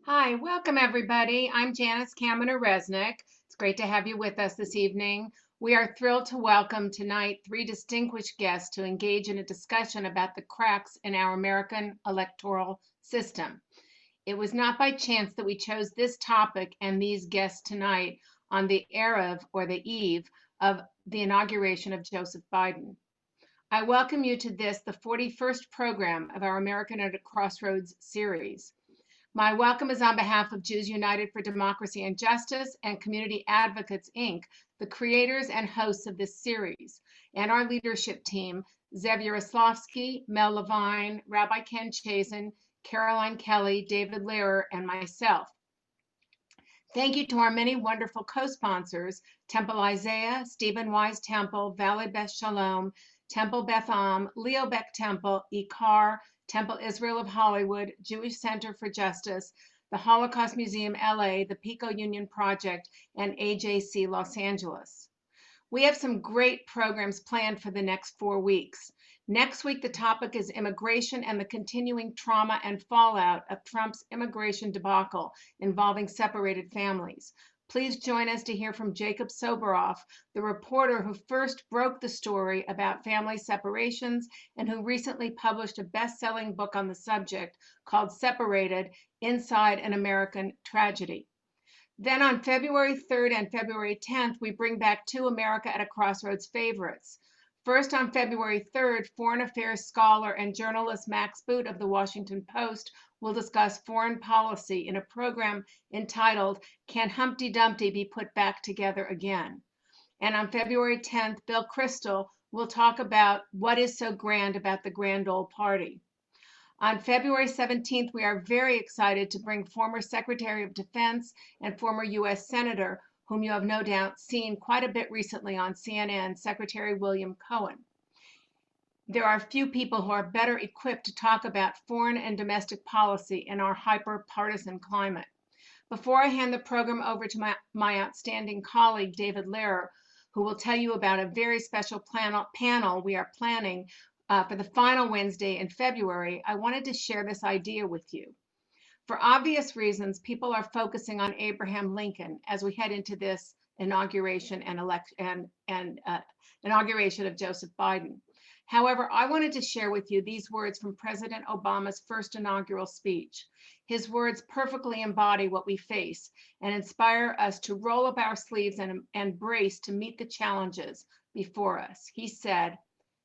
Hi, welcome everybody. I'm Janice Kaminer-Resnick. It's great to have you with us this evening. We are thrilled to welcome tonight three distinguished guests to engage in a discussion about the cracks in our American electoral system. It was not by chance that we chose this topic and these guests tonight on the erev or the eve of the inauguration of Joseph Biden. I welcome you to this, the 41st program of our American at a Crossroads series. My welcome is on behalf of Jews United for Democracy and Justice and Community Advocates, Inc., the creators and hosts of this series, and our leadership team, Zev Yaroslavsky, Mel Levine, Rabbi Ken Chazen, Caroline Kelly, David Lehrer, and myself. Thank you to our many wonderful co-sponsors, Temple Isaiah, Stephen Wise Temple, Valley Beth Shalom, Temple Beth Am, Leo Beck Temple, Ikar, Temple Israel of Hollywood, Jewish Center for Justice, the Holocaust Museum LA, the Pico Union Project, and AJC Los Angeles. We have some great programs planned for the next 4 weeks. Next week, the topic is immigration and the continuing trauma and fallout of Trump's immigration debacle involving separated families. Please join us to hear from Jacob Soboroff, the reporter who first broke the story about family separations and who recently published a best-selling book on the subject called Separated: Inside an American Tragedy. Then on February 3rd and February 10th, we bring back two America at a Crossroads favorites. First, on February 3rd, foreign affairs scholar and journalist Max Boot of the Washington Post will discuss foreign policy in a program entitled Can Humpty Dumpty Be Put Back Together Again? And on February 10th, Bill Kristol will talk about what is so grand about the Grand Ole Party. On February 17th, we are very excited to bring former Secretary of Defense and former U.S. Senator, whom you have no doubt seen quite a bit recently on CNN, Secretary William Cohen. There are few people who are better equipped to talk about foreign and domestic policy in our hyper-partisan climate. Before I hand the program over to my outstanding colleague, David Lehrer, who will tell you about a very special panel we are planning for the final Wednesday in February, I wanted to share this idea with you. For obvious reasons, people are focusing on Abraham Lincoln as we head into this inauguration and inauguration of Joseph Biden. However, I wanted to share with you these words from President Obama's first inaugural speech. His words perfectly embody what we face and inspire us to roll up our sleeves and brace to meet the challenges before us. He said,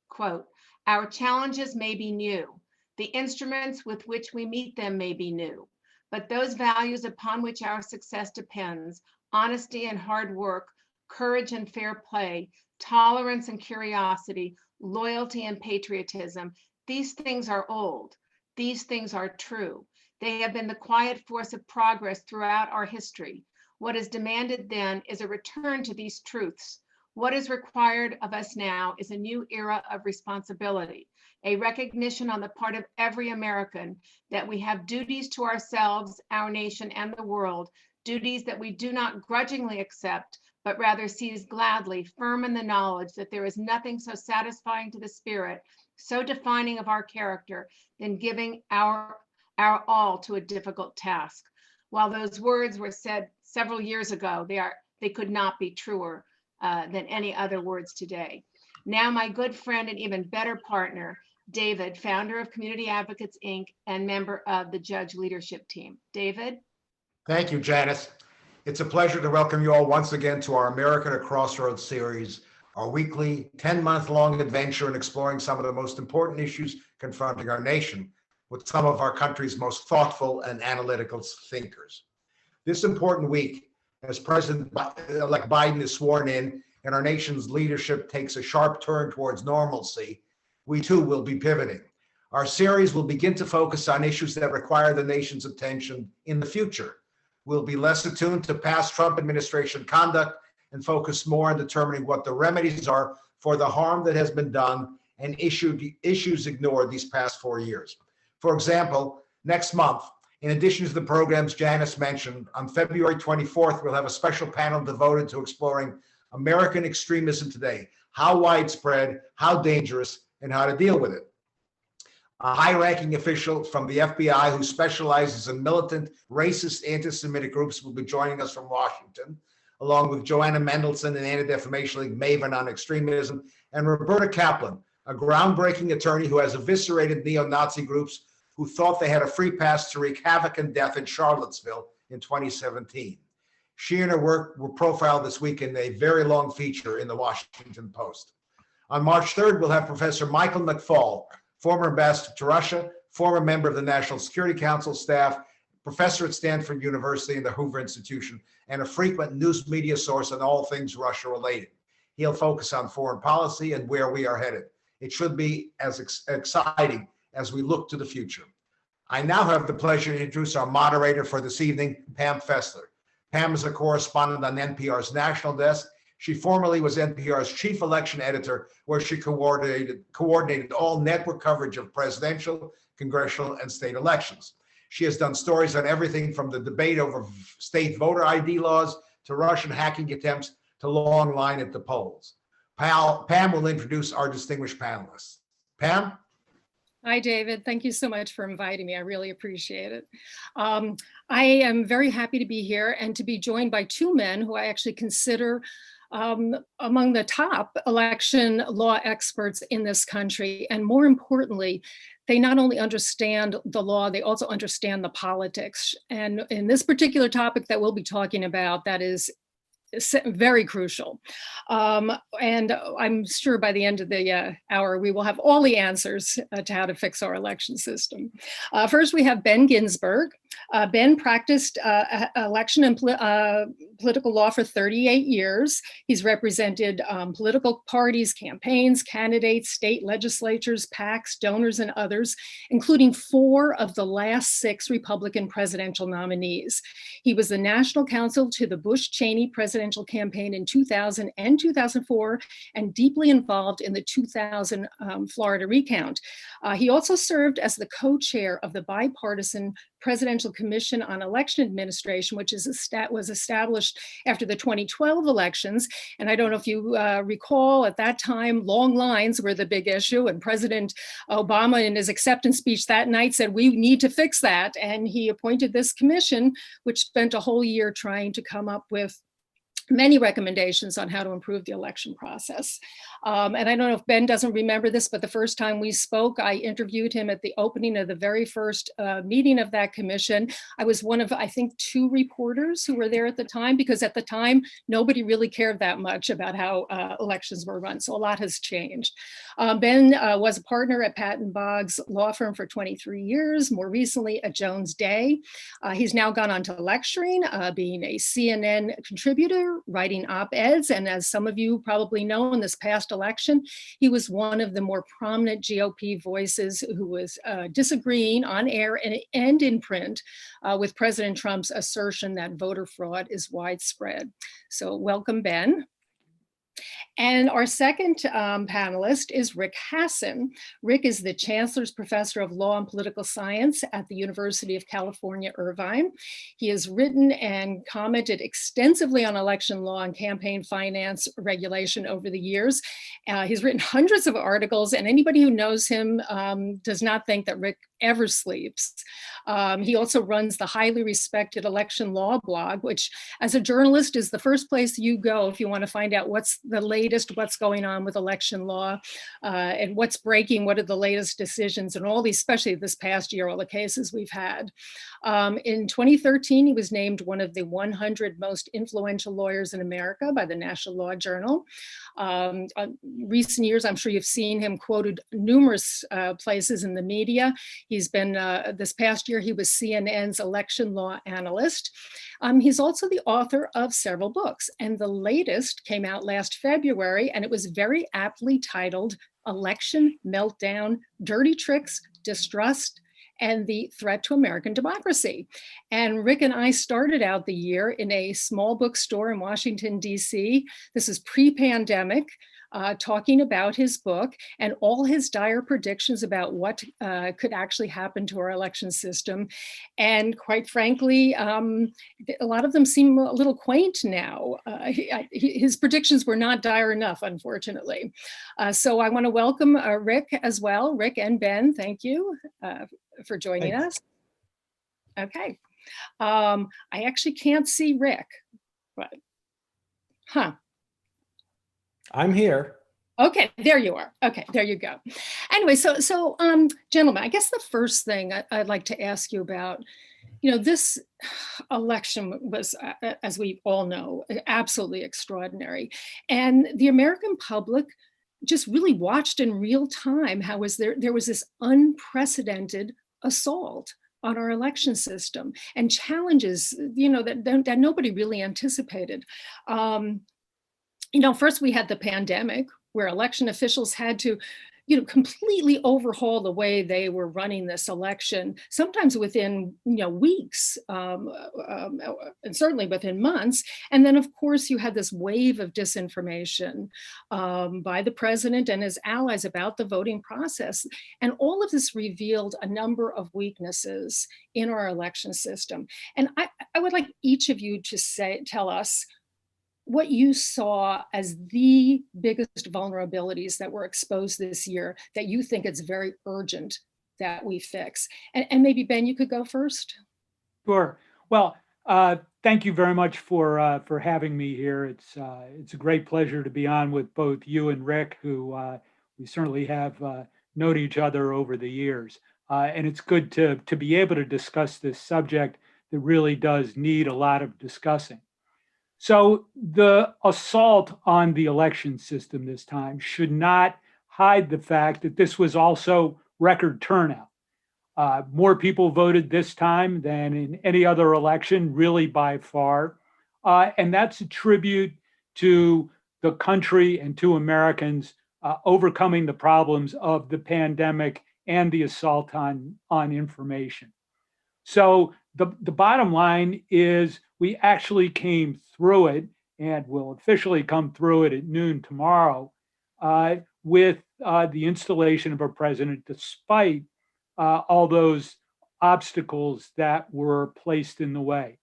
quote, "Our challenges may be new. The instruments with which we meet them may be new, but those values upon which our success depends, honesty and hard work, courage and fair play, tolerance and curiosity, loyalty and patriotism, these things are old. These things are true. They have been the quiet force of progress throughout our history. What is demanded then is a return to these truths. What is required of us now is a new era of responsibility, a recognition on the part of every American that we have duties to ourselves, our nation, and the world, duties that we do not grudgingly accept, but rather seize gladly, firm in the knowledge that there is nothing so satisfying to the spirit, so defining of our character, than giving our all to a difficult task." While those words were said several years ago, they could not be truer than any other words today. Now, my good friend and even better partner, David, founder of Community Advocates, Inc., and member of the Judge Leadership Team. David? Thank you, Janice. It's a pleasure to welcome you all once again to our America at a Crossroads series, our weekly 10-month-long adventure in exploring some of the most important issues confronting our nation with some of our country's most thoughtful and analytical thinkers. This important week, as President-elect Biden is sworn in and our nation's leadership takes a sharp turn towards normalcy, we too will be pivoting. Our series will begin to focus on issues that require the nation's attention in the future. We'll be less attuned to past Trump administration conduct and focus more on determining what the remedies are for the harm that has been done and issues ignored these past 4 years. For example, next month, in addition to the programs Janice mentioned, on February 24th, we'll have a special panel devoted to exploring American extremism today, how widespread, how dangerous, and how to deal with it. A high-ranking official from the FBI who specializes in militant, racist, anti-Semitic groups will be joining us from Washington, along with Joanna Mendelson, an Anti-Defamation League maven on extremism, and Roberta Kaplan, a groundbreaking attorney who has eviscerated neo-Nazi groups who thought they had a free pass to wreak havoc and death in Charlottesville in 2017. She and her work were profiled this week in a very long feature in the Washington Post. On March 3rd, we'll have Professor Michael McFaul, former ambassador to Russia, former member of the National Security Council staff, professor at Stanford University and the Hoover Institution, and a frequent news media source on all things Russia related. He'll focus on foreign policy and where we are headed. It should be as exciting as we look to the future. I now have the pleasure to introduce our moderator for this evening, Pam Fessler. Pam is a correspondent on NPR's national desk. She formerly was NPR's chief election editor, where she coordinated all network coverage of presidential, congressional, and state elections. She has done stories on everything from the debate over state voter ID laws to Russian hacking attempts to long line at the polls. Pam will introduce our distinguished panelists. Pam? Hi, David. Thank you so much for inviting me. I really appreciate it. I am very happy to be here and to be joined by two men who I actually consider among the top election law experts in this country. And more importantly, they not only understand the law, they also understand the politics. And in this particular topic that we'll be talking about, that is very crucial. And I'm sure by the end of the hour, we will have all the answers to how to fix our election system. First, we have Ben Ginsberg. Ben practiced election and political law for 38 years. He's represented political parties, campaigns, candidates, state legislatures, PACs, donors, and others, including 4 of the last 6 Republican presidential nominees. He was the national counsel to the Bush-Cheney presidential campaign in 2000 and 2004, and deeply involved in the 2000 Florida recount. He also served as the co-chair of the bipartisan Presidential Commission on Election Administration, which was established after the 2012 elections. And I don't know if you recall, at that time, long lines were the big issue. And President Obama, in his acceptance speech that night, said, we need to fix that. And he appointed this commission, which spent a whole year trying to come up with many recommendations on how to improve the election process. And I don't know if Ben doesn't remember this, but the first time we spoke, I interviewed him at the opening of the very first meeting of that commission. I was one of, I think, 2 reporters who were there at the time, because at the time, nobody really cared that much about how elections were run. So a lot has changed. Ben was a partner at Patton Boggs law firm for 23 years, more recently at Jones Day. He's now gone on to lecturing, being a CNN contributor, writing op-eds, and as some of you probably know, in this past election, he was one of the more prominent GOP voices who was disagreeing on air and in print with President Trump's assertion that voter fraud is widespread. So welcome, Ben. And our second panelist is Rick Hasen. Rick is the Chancellor's Professor of Law and Political Science at the University of California, Irvine. He has written and commented extensively on election law and campaign finance regulation over the years. He's written hundreds of articles, and anybody who knows him does not think that Rick ever sleeps. He also runs the highly respected election law blog, which as a journalist is the first place you go if you want to find out what's the latest, what's going on with election law and what's breaking, what are the latest decisions, and all these, especially this past year, all the cases we've had. In 2013, he was named one of the 100 most influential lawyers in America by the National Law Journal. Recent years, I'm sure you've seen him quoted numerous places in the media. He's been, this past year, he was CNN's election law analyst. He's also the author of several books, and the latest came out last February, and it was very aptly titled Election Meltdown, Dirty Tricks, Distrust, and the Threat to American Democracy. And Rick and I started out the year in a small bookstore in Washington, DC. This is pre-pandemic. talking about his book and all his dire predictions about what could actually happen to our election system. And quite frankly, a lot of them seem a little quaint now. His predictions were not dire enough, unfortunately. So I want to welcome Rick as well. Rick and Ben, thank you for joining us. Okay. I actually can't see Rick, but, I'm here. Okay, there you are. Okay, there you go. Anyway, so gentlemen, I guess the first thing I'd like to ask you about, this election was, as we all know, absolutely extraordinary. And the American public just really watched in real time how there was this unprecedented assault on our election system and challenges, that nobody really anticipated. First we had the pandemic, where election officials had to, completely overhaul the way they were running this election, sometimes within, weeks, and certainly within months. And then, of course, you had this wave of disinformation by the president and his allies about the voting process. And all of this revealed a number of weaknesses in our election system. And I would like each of you to tell us what you saw as the biggest vulnerabilities that were exposed this year that you think it's very urgent that we fix. And maybe Ben, you could go first. Sure. Well, thank you very much for having me here. It's a great pleasure to be on with both you and Rick, who we certainly have known each other over the years. And it's good to be able to discuss this subject that really does need a lot of discussing. So the assault on the election system this time should not hide the fact that this was also record turnout. More people voted this time than in any other election, really by far. And that's a tribute to the country and to Americans overcoming the problems of the pandemic and the assault on information. So the bottom line is we actually came through it, and will officially come through it at noon tomorrow, with the installation of a president, despite all those obstacles that were placed in the way.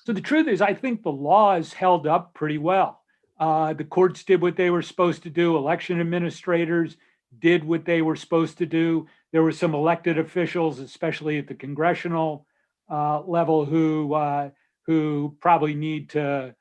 So the truth is, I think the laws held up pretty well. The courts did what they were supposed to do. Election administrators did what they were supposed to do. There were some elected officials, especially at the congressional level, who probably need to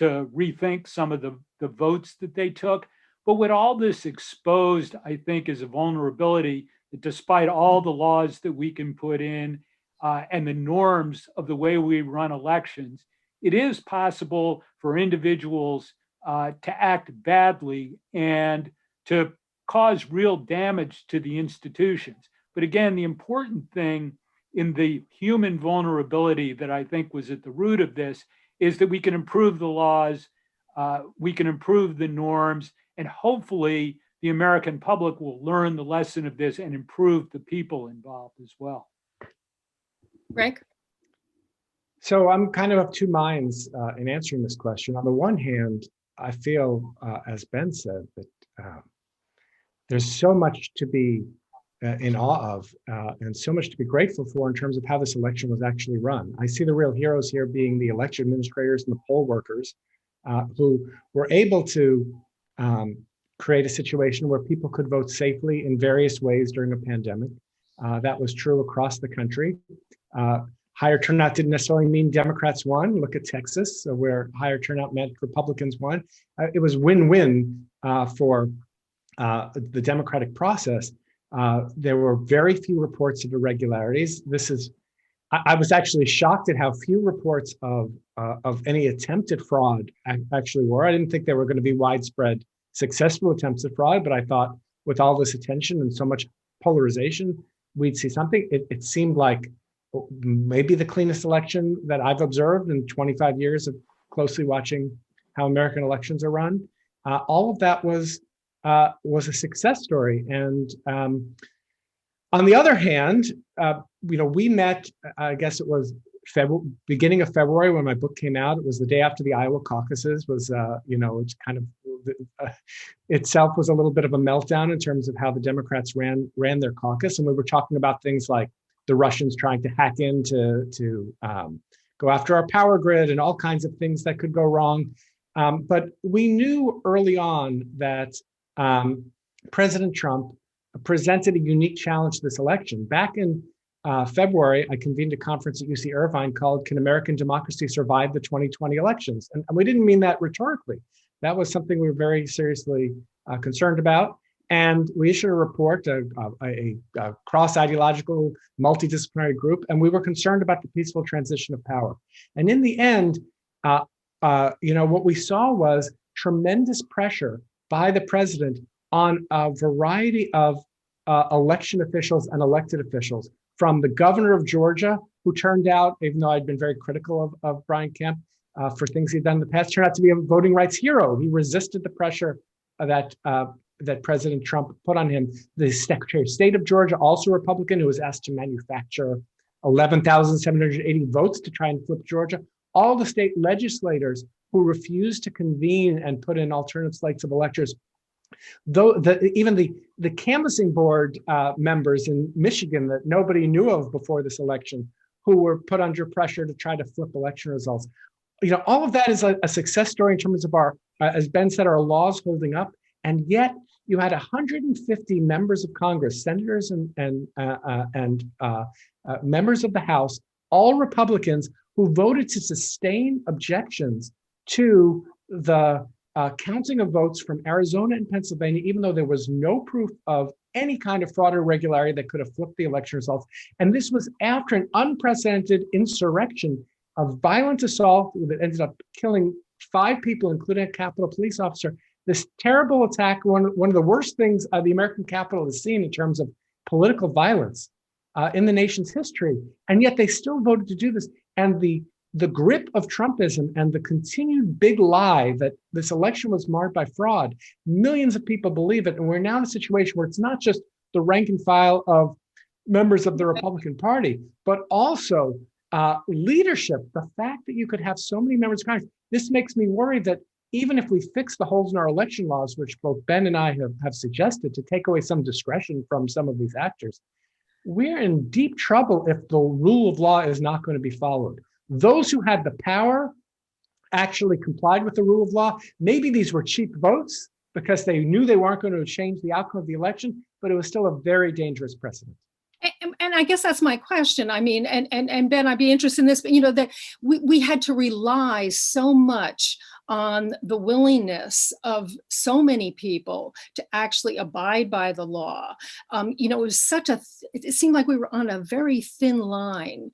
rethink some of the votes that they took. But what all this exposed, I think, is a vulnerability that despite all the laws that we can put in and the norms of the way we run elections, it is possible for individuals to act badly and to cause real damage to the institutions. But again, the important thing in the human vulnerability that I think was at the root of this is that we can improve the laws, we can improve the norms, and hopefully the American public will learn the lesson of this and improve the people involved as well. Rick? So I'm kind of two minds in answering this question. On the one hand, I feel, as Ben said, that there's so much to be in awe of and so much to be grateful for in terms of how this election was actually run. I see the real heroes here being the election administrators and the poll workers who were able to create a situation where people could vote safely in various ways during a pandemic. That was true across the country. Higher turnout didn't necessarily mean Democrats won. Look at Texas, where higher turnout meant Republicans won. It was win-win for the democratic process. There were very few reports of irregularities. I was actually shocked at how few reports of any attempted fraud actually were. I didn't think there were going to be widespread successful attempts at fraud, but I thought with all this attention and so much polarization, we'd see something. It seemed like maybe the cleanest election that I've observed in 25 years of closely watching how American elections are run. All of that was a success story. And on the other hand, we met, I guess it was beginning of February when my book came out. It was the day after the Iowa caucuses. It's kind of itself was a little bit of a meltdown in terms of how the Democrats ran their caucus, and we were talking about things like the Russians trying to hack in to go after our power grid and all kinds of things that could go wrong. But we knew early on that President Trump presented a unique challenge to this election. Back in February, I convened a conference at UC Irvine called "Can American Democracy Survive the 2020 Elections?" And we didn't mean that rhetorically. That was something we were very seriously concerned about. And we issued a report, a cross-ideological, multidisciplinary group, and we were concerned about the peaceful transition of power. And in the end, what we saw was tremendous pressure by the president on a variety of election officials and elected officials, from the governor of Georgia, who turned out, even though I'd been very critical of Brian Kemp for things he'd done in the past, turned out to be a voting rights hero. He resisted the pressure that President Trump put on him. The Secretary of State of Georgia, also a Republican, who was asked to manufacture 11,780 votes to try and flip Georgia. All the state legislators who refused to convene and put in alternate slates of electors. Though even the canvassing board members in Michigan that nobody knew of before this election, who were put under pressure to try to flip election results. All of that is a success story in terms of our, as Ben said, our laws holding up. And yet you had 150 members of Congress, senators and members of the House, all Republicans, who voted to sustain objections to the counting of votes from Arizona and Pennsylvania, even though there was no proof of any kind of fraud or irregularity that could have flipped the election results. And this was after an unprecedented insurrection of violent assault that ended up killing 5 people, including a Capitol police officer. This terrible attack, one of the worst things the American Capitol has seen in terms of political violence in the nation's history. And yet they still voted to do this. And the grip of Trumpism and the continued big lie that this election was marred by fraud, millions of people believe it. And we're now in a situation where it's not just the rank and file of members of the Republican Party, but also leadership. The fact that you could have so many members of Congress, this makes me worried that even if we fix the holes in our election laws, which both Ben and I have suggested to take away some discretion from some of these actors, we're in deep trouble if the rule of law is not going to be followed. Those who had the power actually complied with the rule of law. Maybe these were cheap votes because they knew they weren't going to change the outcome of the election, but it was still a very dangerous precedent. And I guess that's my question. I mean, and Ben, I'd be interested in this, but that we had to rely so much on the willingness of so many people to actually abide by the law. It was it seemed like we were on a very thin line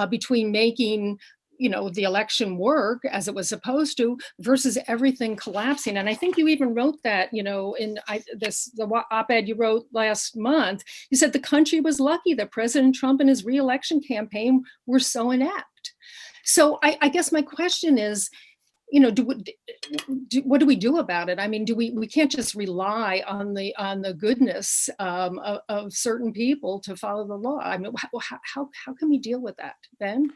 between making the election work as it was supposed to versus everything collapsing. And I think you even wrote that, in the op-ed you wrote last month. You said the country was lucky that President Trump and his re-election campaign were so inept. So I guess my question is, what do we do about it? I mean, we can't just rely on the goodness of certain people to follow the law. I mean, how can we deal with that, Ben?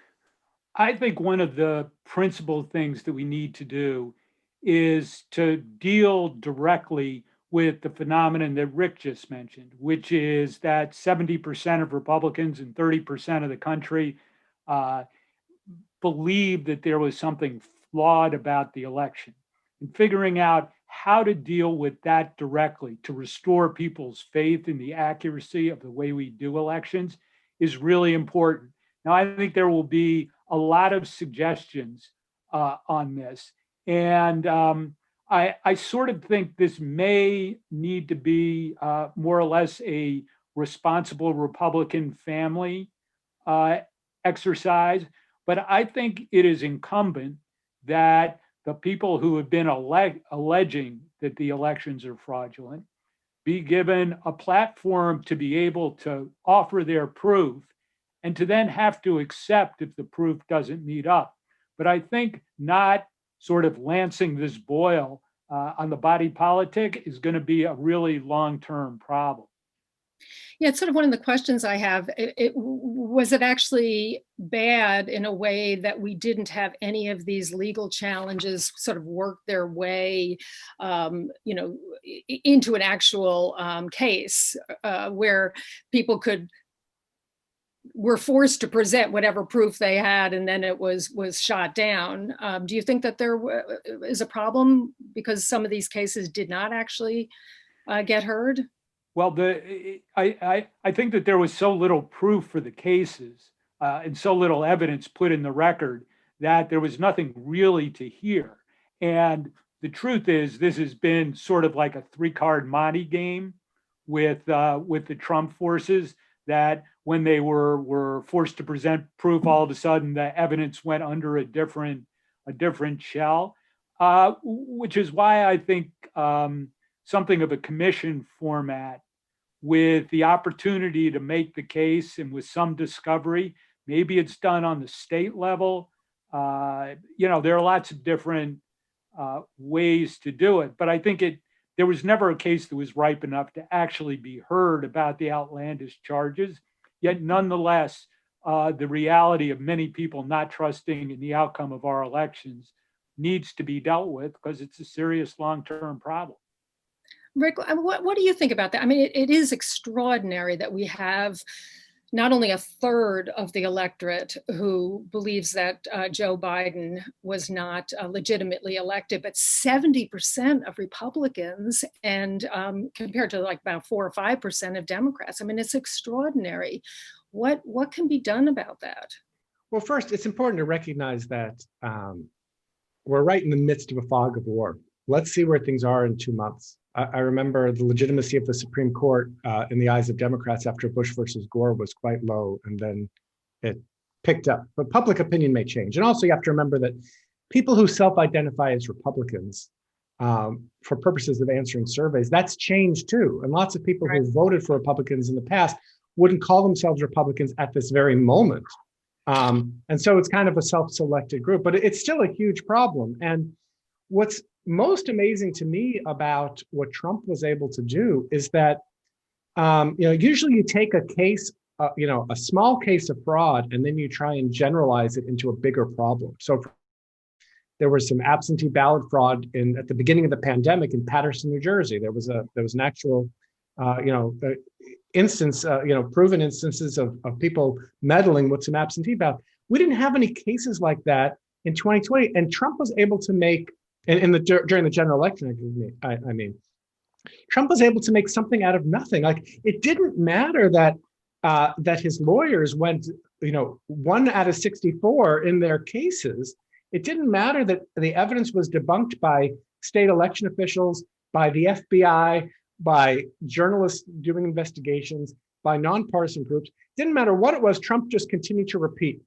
I think one of the principal things that we need to do is to deal directly with the phenomenon that Rick just mentioned, which is that 70% of Republicans and 30% of the country believe that there was something flawed about the election. And figuring out how to deal with that directly to restore people's faith in the accuracy of the way we do elections is really important. Now, I think there will be a lot of suggestions on this. And I sort of think this may need to be more or less a responsible Republican family exercise. But I think it is incumbent that the people who have been alleging that the elections are fraudulent be given a platform to be able to offer their proof and to then have to accept if the proof doesn't meet up. But I think not sort of lancing this boil on the body politic is going to be a really long-term problem. Yeah, it's sort of one of the questions I have. Was it actually bad in a way that we didn't have any of these legal challenges sort of work their way, into an actual case where people were forced to present whatever proof they had, and then it was shot down. Do you think that there is a problem because some of these cases did not actually get heard? Well, I think that there was so little proof for the cases and so little evidence put in the record that there was nothing really to hear. And the truth is, this has been sort of like a three-card Monte game with the Trump forces, that when they were forced to present proof, all of a sudden the evidence went under a different shell, which is why I think something of a commission format with the opportunity to make the case and with some discovery, maybe it's done on the state level. There are lots of different ways to do it, but I think there was never a case that was ripe enough to actually be heard about the outlandish charges. Yet nonetheless, the reality of many people not trusting in the outcome of our elections needs to be dealt with because it's a serious long-term problem. Rick, what do you think about that? I mean, it is extraordinary that we have not only a third of the electorate who believes that Joe Biden was not legitimately elected, but 70% of Republicans, and compared to like about 4 or 5% of Democrats. I mean, it's extraordinary. What can be done about that? Well, first, it's important to recognize that we're right in the midst of a fog of war. Let's see where things are in 2 months. I remember the legitimacy of the Supreme Court in the eyes of Democrats after Bush versus Gore was quite low, and then it picked up. But public opinion may change. And also you have to remember that people who self-identify as Republicans, for purposes of answering surveys, that's changed too. And lots of people who voted for Republicans in the past wouldn't call themselves Republicans at this very moment. And so it's kind of a self-selected group, but it's still a huge problem. And what's most amazing to me about what Trump was able to do is that, usually you take a case, a small case of fraud, and then you try and generalize it into a bigger problem. So there was some absentee ballot fraud at the beginning of the pandemic in Paterson, New Jersey. There was an actual, instance, proven instances of people meddling with some absentee ballot. We didn't have any cases like that in 2020, and Trump was able to make. During the general election, I mean, Trump was able to make something out of nothing. Like, it didn't matter that his lawyers went, 1 out of 64 in their cases. It didn't matter that the evidence was debunked by state election officials, by the FBI, by journalists doing investigations, by nonpartisan groups. It didn't matter what it was. Trump just continued to repeat.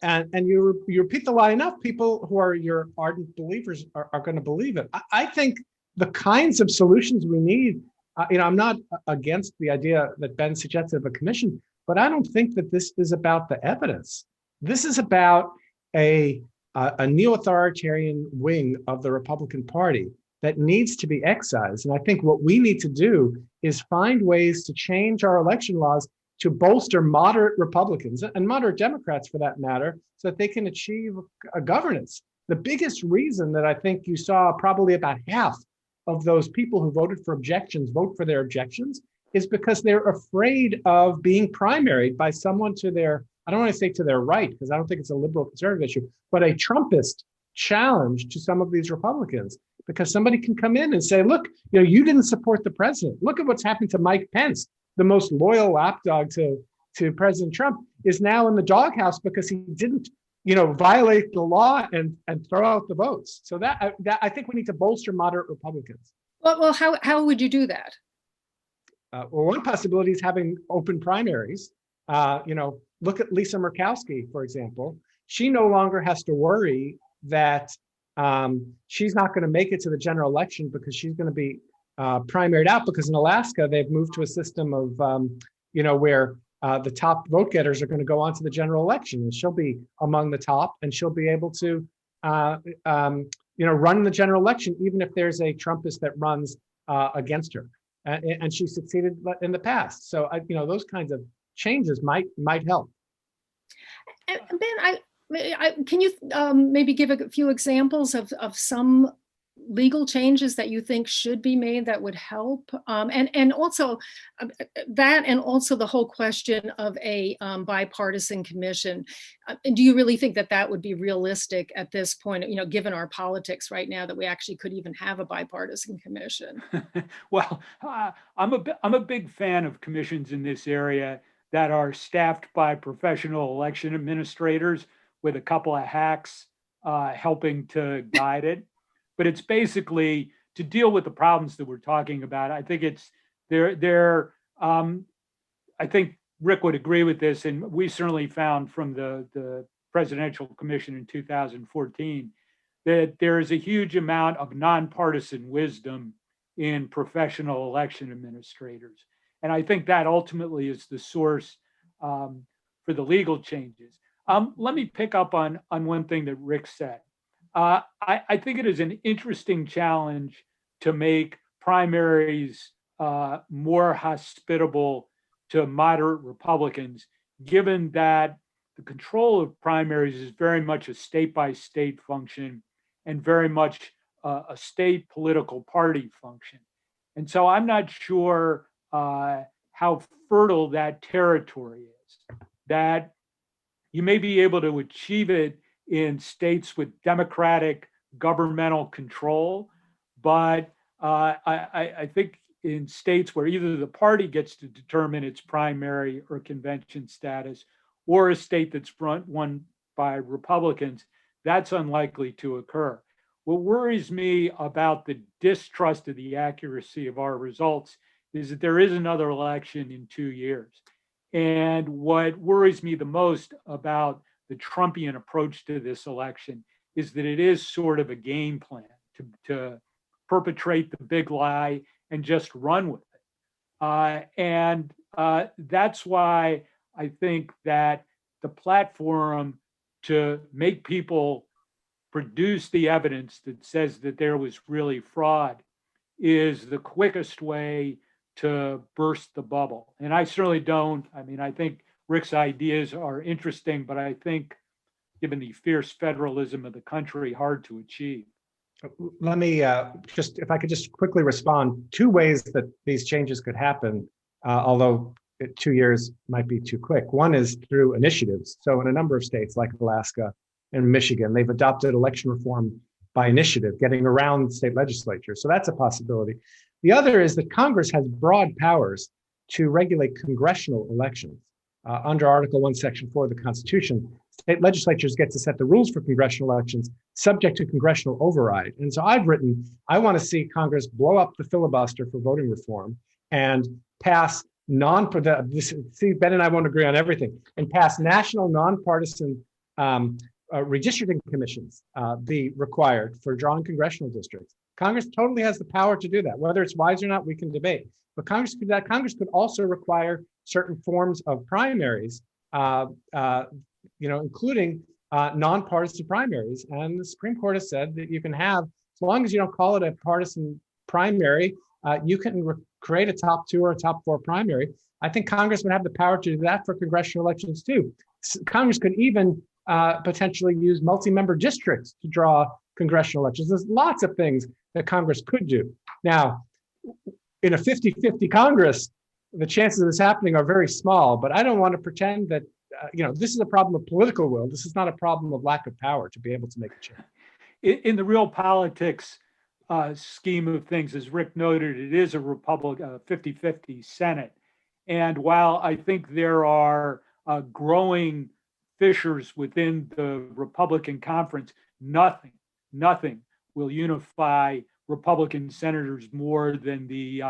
And you repeat the lie enough, people who are your ardent believers are going to believe it. I think the kinds of solutions we need, I'm not against the idea that Ben suggested of a commission, but I don't think that this is about the evidence. This is about a neo-authoritarian wing of the Republican Party that needs to be excised. And I think what we need to do is find ways to change our election laws to bolster moderate Republicans and moderate Democrats, for that matter, so that they can achieve a governance. The biggest reason that I think you saw probably about half of those people who voted for objections vote for their objections is because they're afraid of being primaried by someone to their, I don't want to say to their right, because I don't think it's a liberal conservative issue, but a Trumpist challenge to some of these Republicans. Because somebody can come in and say, look, you didn't support the president. Look at what's happened to Mike Pence, the most loyal lapdog to President Trump, is now in the doghouse because he didn't, violate the law and throw out the votes. So that I think we need to bolster moderate Republicans. Well, how would you do that? Well, one possibility is having open primaries. Look at Lisa Murkowski, for example. She no longer has to worry that she's not going to make it to the general election because she's going to be primaried out, because in Alaska, they've moved to a system of, where the top vote getters are going to go on to the general election, and she'll be among the top, and she'll be able to, run the general election, even if there's a Trumpist that runs against her. and she succeeded in the past. So those kinds of changes might help. And Ben, can you maybe give a few examples of some legal changes that you think should be made that would help? And also that, and also the whole question of a bipartisan commission. Do you really think that that would be realistic at this point, given our politics right now, that we actually could even have a bipartisan commission? Well, I'm a big fan of commissions in this area that are staffed by professional election administrators with a couple of hacks helping to guide it. But it's basically to deal with the problems that we're talking about. I think it's I think Rick would agree with this, and we certainly found from the Presidential Commission in 2014 that there is a huge amount of nonpartisan wisdom in professional election administrators. And I think that ultimately is the source for the legal changes. Let me pick up on one thing that Rick said. I think it is an interesting challenge to make primaries more hospitable to moderate Republicans, given that the control of primaries is very much a state-by-state function and very much a state political party function. And so I'm not sure how fertile that territory is, that you may be able to achieve it in states with democratic governmental control, but I think in states where either the party gets to determine its primary or convention status, or a state that's won by Republicans, that's unlikely to occur. What worries me about the distrust of the accuracy of our results is that there is another election in 2 years. And what worries me the most about the Trumpian approach to this election is that it is sort of a game plan to perpetrate the big lie and just run with it. And that's why I think that the platform to make people produce the evidence that says that there was really fraud is the quickest way to burst the bubble. And I certainly don't, I think Rick's ideas are interesting, but I think given the fierce federalism of the country, hard to achieve. Let me if I could just quickly respond. 2 ways that these changes could happen, although 2 years might be too quick. One is through initiatives. So in a number of states like Alaska and Michigan, they've adopted election reform by initiative, getting around state legislatures. So that's a possibility. The other is that Congress has broad powers to regulate congressional elections. Under Article 1, Section 4 of the Constitution, state legislatures get to set the rules for congressional elections subject to congressional override. And so I've written, I want to see Congress blow up the filibuster for voting reform and pass see, Ben and I won't agree on everything, and pass national nonpartisan redistricting commissions be required for drawing congressional districts. Congress totally has the power to do that. Whether it's wise or not, we can debate. But Congress could also require certain forms of primaries, including nonpartisan primaries. And the Supreme Court has said that you can have, as long as you don't call it a partisan primary, you can create a top 2 or a top 4 primary. I think Congress would have the power to do that for congressional elections too. Congress could even potentially use multi-member districts to draw congressional elections. There's lots of things that Congress could do. Now, in a 50-50 Congress, the chances of this happening are very small, but I don't want to pretend that, this is a problem of political will. This is not a problem of lack of power to be able to make a change. In the real politics scheme of things, as Rick noted, it is a 50-50 Senate. And while I think there are growing fissures within the Republican conference, nothing will unify Republican senators more than the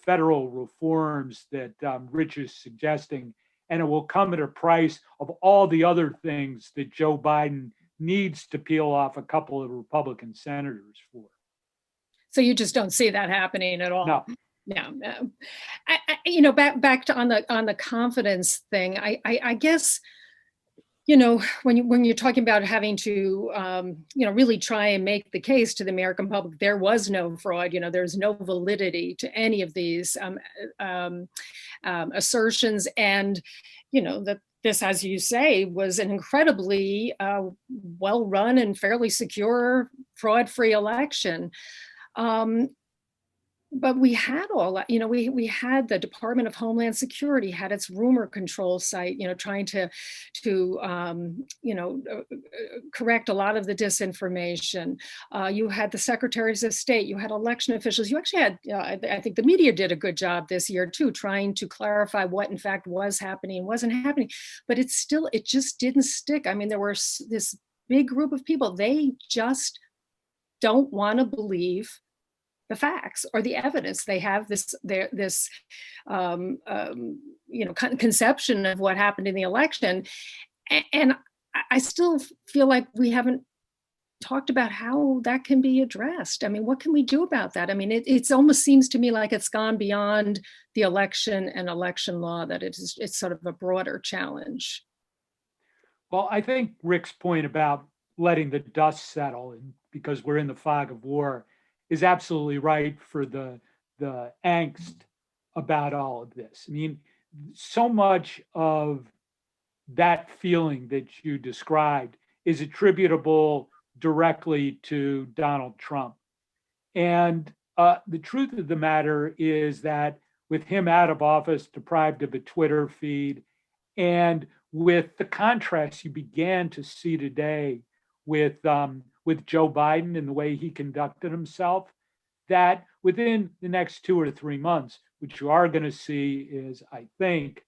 federal reforms that Rich is suggesting. And it will come at a price of all the other things that Joe Biden needs to peel off a couple of Republican senators for. So you just don't see that happening at all? No. Back to on the confidence thing, I guess when you're talking about having to, really try and make the case to the American public, there was no fraud. There's no validity to any of these assertions, and that this, as you say, was an incredibly well-run and fairly secure, fraud-free election. But we had all that, we had the Department of Homeland Security had its rumor control site, trying to correct a lot of the disinformation. You had the secretaries of state, you had election officials, you actually had, I think the media did a good job this year too, trying to clarify what in fact was happening and wasn't happening, but it just didn't stick. I mean, there was this big group of people, they just don't want to believe the facts or the evidence. They have this conception of what happened in the election, and I still feel like we haven't talked about how that can be addressed. I mean, what can we do about that? I mean, it almost seems to me like it's gone beyond the election and election law, that it's sort of a broader challenge. Well, I think Rick's point about letting the dust settle, and because we're in the fog of war, is absolutely right for the angst about all of this. I mean, so much of that feeling that you described is attributable directly to Donald Trump. And the truth of the matter is that with him out of office, deprived of a Twitter feed, and with the contrast you began to see today with Joe Biden and the way he conducted himself, that within the next 2 or 3 months, what you are going to see is, I think,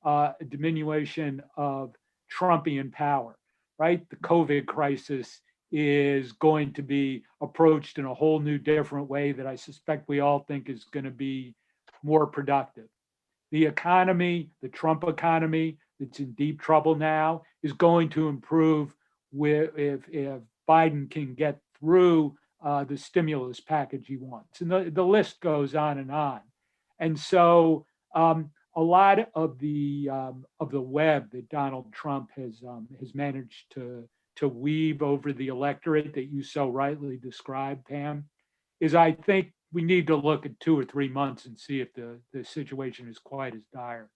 a diminution of Trumpian power, right? The COVID crisis is going to be approached in a whole new, different way that I suspect we all think is going to be more productive. The economy, the Trump economy, that's in deep trouble now, is going to improve if Biden can get through the stimulus package he wants, and the list goes on and on. And so a lot of the web that Donald Trump has managed to weave over the electorate that you so rightly described, Pam, is, I think we need to look at 2 or 3 months and see if the situation is quite as dire.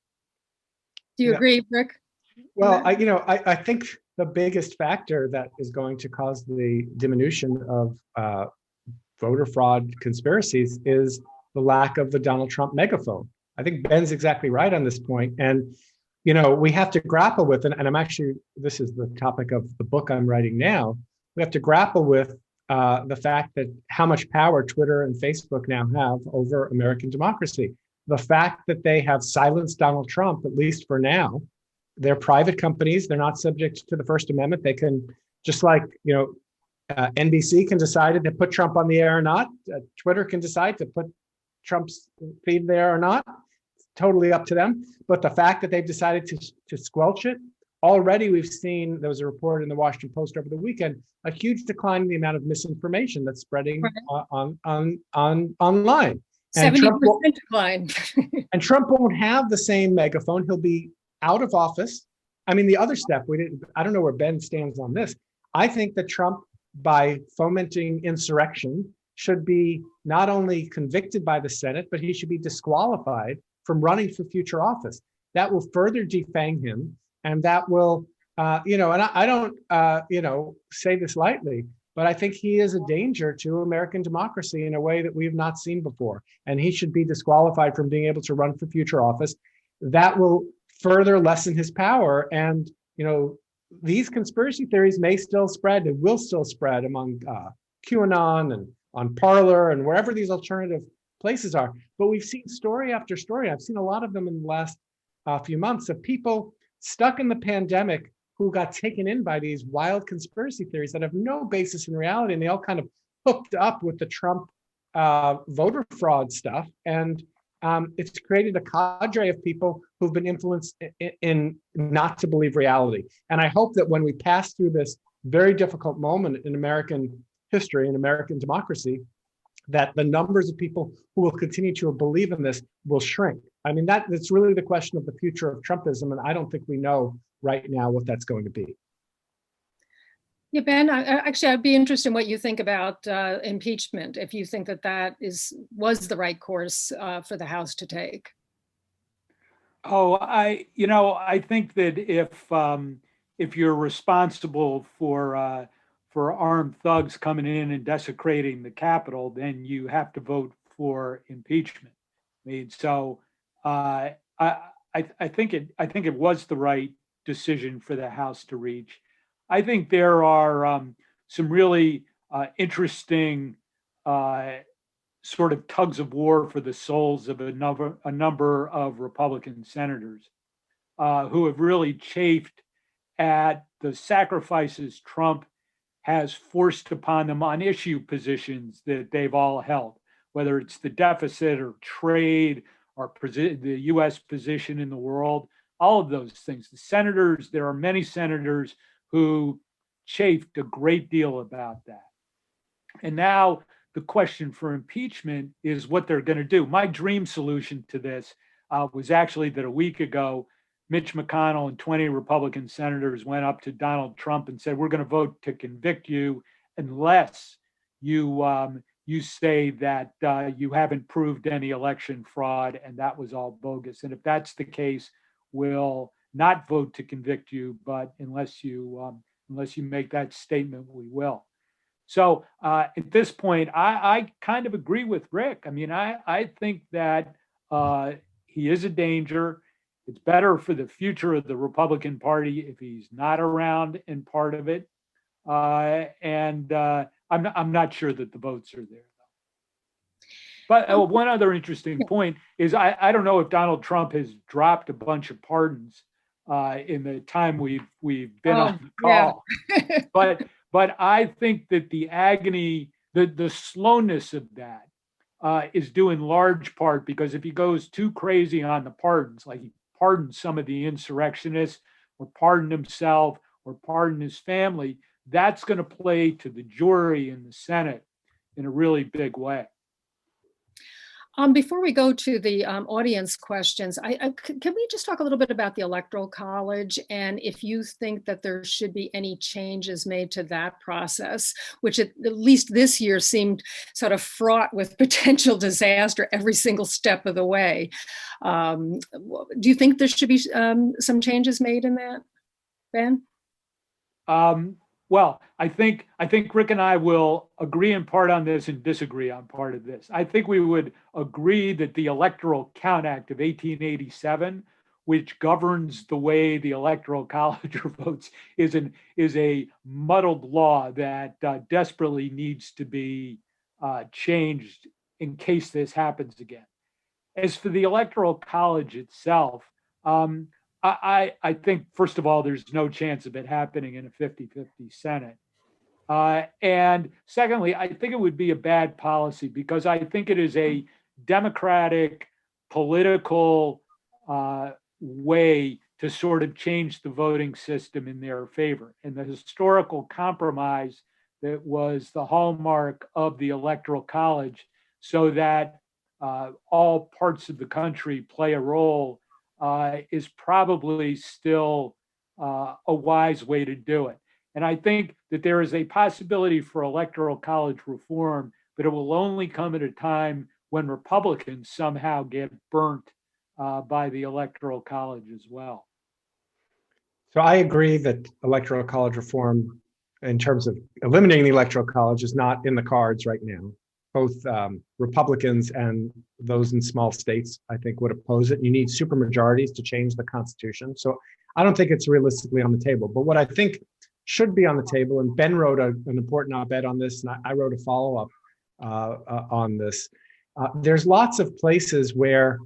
Do you agree, Rick? Well, I think the biggest factor that is going to cause the diminution of voter fraud conspiracies is the lack of the Donald Trump megaphone. I think Ben's exactly right on this point. And, we have to grapple with, and this is the topic of the book I'm writing now, we have to grapple with the fact that how much power Twitter and Facebook now have over American democracy. The fact that they have silenced Donald Trump, at least for now. They're private companies. They're not subject to the First Amendment. They can, just like, NBC can decide to put Trump on the air or not. Twitter can decide to put Trump's feed there or not. It's totally up to them. But the fact that they've decided to squelch it, already we've seen, there was a report in the Washington Post over the weekend, a huge decline in the amount of misinformation that's spreading online. 70% decline. And Trump won't have the same megaphone. He'll be out of office. I mean, the other step, I don't know where Ben stands on this. I think that Trump, by fomenting insurrection, should be not only convicted by the Senate, but he should be disqualified from running for future office. That will further defang him. And that will, and I don't, say this lightly, but I think he is a danger to American democracy in a way that we have not seen before. And he should be disqualified from being able to run for future office. That will further lessen his power. And, these conspiracy theories may still spread and will still spread among QAnon and on Parler and wherever these alternative places are. But we've seen story after story. I've seen a lot of them in the last few months of people stuck in the pandemic who got taken in by these wild conspiracy theories that have no basis in reality. And they all kind of hooked up with the Trump voter fraud stuff. And it's created a cadre of people who've been influenced in not to believe reality. And I hope that when we pass through this very difficult moment in American history and American democracy, that the numbers of people who will continue to believe in this will shrink. I mean, that's really the question of the future of Trumpism, and I don't think we know right now what that's going to be. Yeah, Ben, actually, I'd be interested in what you think about impeachment, if you think that was the right course for the House to take. Oh, I think that if you're responsible for armed thugs coming in and desecrating the Capitol, then you have to vote for impeachment. I mean, so I think it was the right decision for the House to reach. I think there are some really interesting sort of tugs of war for the souls of a number of Republican senators who have really chafed at the sacrifices Trump has forced upon them on issue positions that they've all held, whether it's the deficit or trade or the U.S. position in the world, all of those things. The senators, there are many senators who chafed a great deal about that. And now the question for impeachment is what they're going to do. My dream solution to this was actually that a week ago, Mitch McConnell and 20 Republican senators went up to Donald Trump and said, we're going to vote to convict you unless you say that you haven't proved any election fraud and that was all bogus. And if that's the case, we'll not vote to convict you, but unless you make that statement, we will. So at this point, I kind of agree with Rick. I mean, I think that he is a danger. It's better for the future of the Republican Party if he's not around and part of it. I'm not sure that the votes are there, though. But one other interesting point is I don't know if Donald Trump has dropped a bunch of pardons in the time we've been on the call, yeah. But I think that the agony, the slowness of that is due in large part because if he goes too crazy on the pardons, like he pardoned some of the insurrectionists or pardoned himself or pardoned his family, that's going to play to the jury in the Senate in a really big way. Before we go to the audience questions, can we just talk a little bit about the Electoral College and if you think that there should be any changes made to that process, which at least this year seemed sort of fraught with potential disaster every single step of the way. Do you think there should be some changes made in that, Ben? Well, I think Rick and I will agree in part on this and disagree on part of this. I think we would agree that the Electoral Count Act of 1887, which governs the way the Electoral College votes, is a muddled law that desperately needs to be changed in case this happens again. As for the Electoral College itself, I think, first of all, there's no chance of it happening in a 50-50 Senate. And secondly, I think it would be a bad policy because I think it is a democratic political way to sort of change the voting system in their favor. And the historical compromise that was the hallmark of the Electoral College so that all parts of the country play a role is probably still a wise way to do it. And I think that there is a possibility for Electoral College reform, but it will only come at a time when Republicans somehow get burnt by the Electoral College as well. So I agree that Electoral College reform, in terms of eliminating the Electoral College, is not in the cards right now. Both Republicans and those in small states, I think, would oppose it. You need supermajorities to change the Constitution. So I don't think it's realistically on the table. But what I think should be on the table, and Ben wrote an important op-ed on this, and I wrote a follow-up on this. There's lots of places where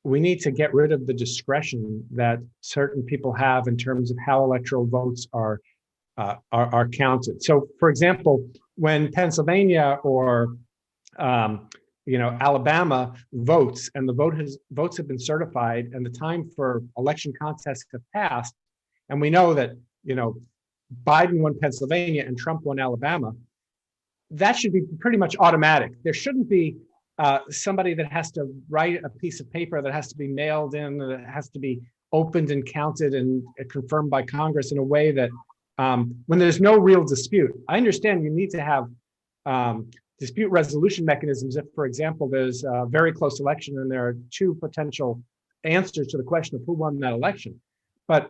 we need to get rid of the discretion that certain people have in terms of how electoral votes are counted. So, for example, when Pennsylvania or Alabama votes and the votes have been certified and the time for election contests have passed, and we know that Biden won Pennsylvania and Trump won Alabama, that should be pretty much automatic. There shouldn't be somebody that has to write a piece of paper that has to be mailed in, that has to be opened and counted and confirmed by Congress in a way that when there's no real dispute. I understand you need to have dispute resolution mechanisms if, for example, there's a very close election and there are two potential answers to the question of who won that election. But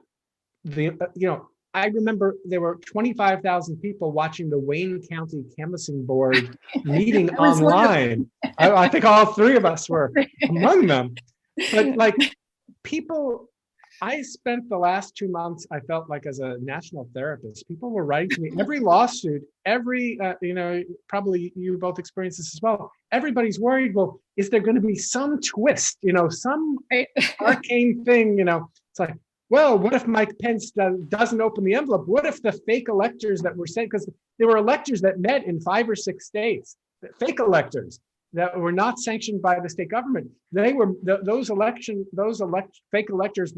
I remember there were 25,000 people watching the Wayne County Canvassing Board meeting online. I think all three of us were among them. But like people, I spent the last 2 months, I felt like as a national therapist, people were writing to me, every lawsuit, every, probably you both experienced this as well. Everybody's worried, well, is there going to be some twist, some arcane thing, it's like, well, what if Mike Pence doesn't open the envelope? What if the fake electors that were sent, because there were electors that met in 5 or 6 states, fake electors that were not sanctioned by the state government. They were those fake electors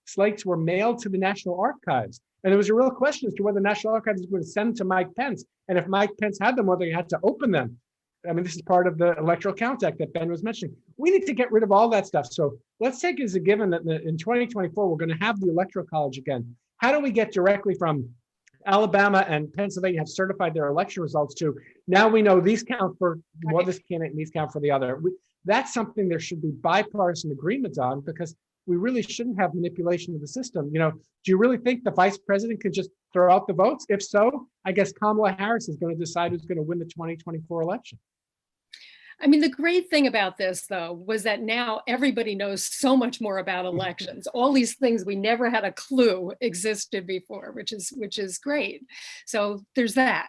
slates were mailed to the National Archives. And there was a real question as to whether the National Archives would send to Mike Pence. And if Mike Pence had them, whether he had to open them. I mean, this is part of the Electoral Count Act that Ben was mentioning. We need to get rid of all that stuff. So let's take it as a given that in 2024, we're going to have the Electoral College again. How do we get directly from Alabama and Pennsylvania have certified their election results to now we know these count for this candidate and these count for the other? That's something there should be bipartisan agreement on, because we really shouldn't have manipulation of the system. Do you really think the vice president could just throw out the votes? If so, I guess Kamala Harris is going to decide who's going to win the 2024 election. I mean, the great thing about this, though, was that now everybody knows so much more about elections. All these things we never had a clue existed before, which is great. So there's that.